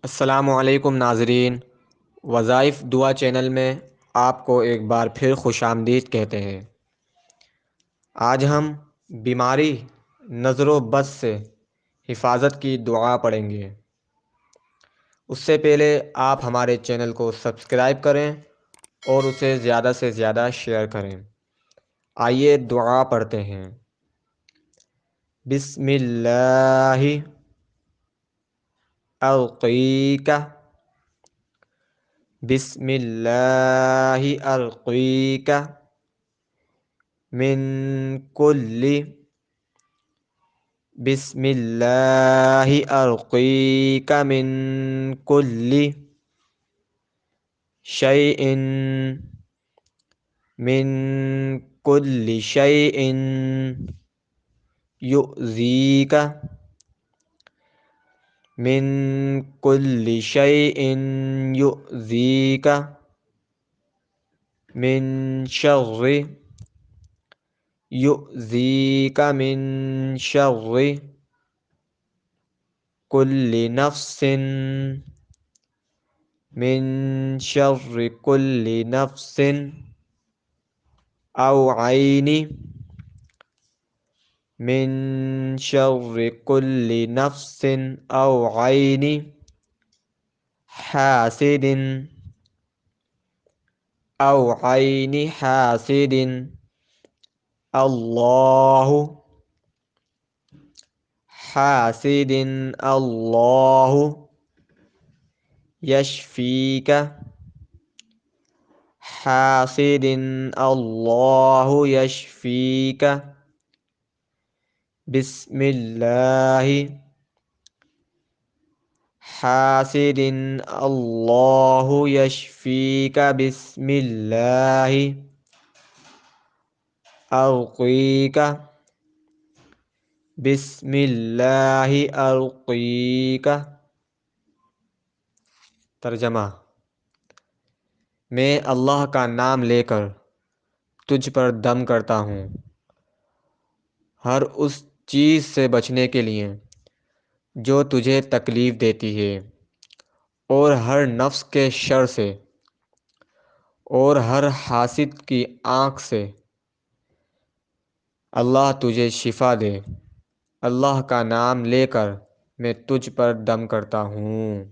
السلام علیکم ناظرین، وظائف دعا چینل میں آپ کو ایک بار پھر خوش آمدید کہتے ہیں۔ آج ہم بیماری نظر و بد سے حفاظت کی دعا پڑھیں گے۔ اس سے پہلے آپ ہمارے چینل کو سبسکرائب کریں اور اسے زیادہ سے زیادہ شیئر کریں۔ آئیے دعا پڑھتے ہیں۔ بسم اللہ ارقیک، بسم اللہ ارقیک من کل، بسم اللہ ارقیک من کل شیء، من کل شیء یؤذیک، من کل شیء یؤذیک، من شر یؤذیک، من شر کل نفس، من شر کل نفس او عین، من شر کل نفس او عین حاسد، او عین حاسد، اللہ حاسد، اللہ یشفیک، حاسد، اللہ یشفیک، بسم اللہ حاسد، اللہ یشفیک، بسم اللہ ارقیک، بسم اللہ ارقیک۔ ترجمہ: میں اللہ کا نام لے کر تجھ پر دم کرتا ہوں، ہر اس چیز سے بچنے کے لیے جو تجھے تکلیف دیتی ہے، اور ہر نفس کے شر سے، اور ہر حاسد کی آنکھ سے۔ اللہ تجھے شفا دے۔ اللہ کا نام لے کر میں تجھ پر دم کرتا ہوں۔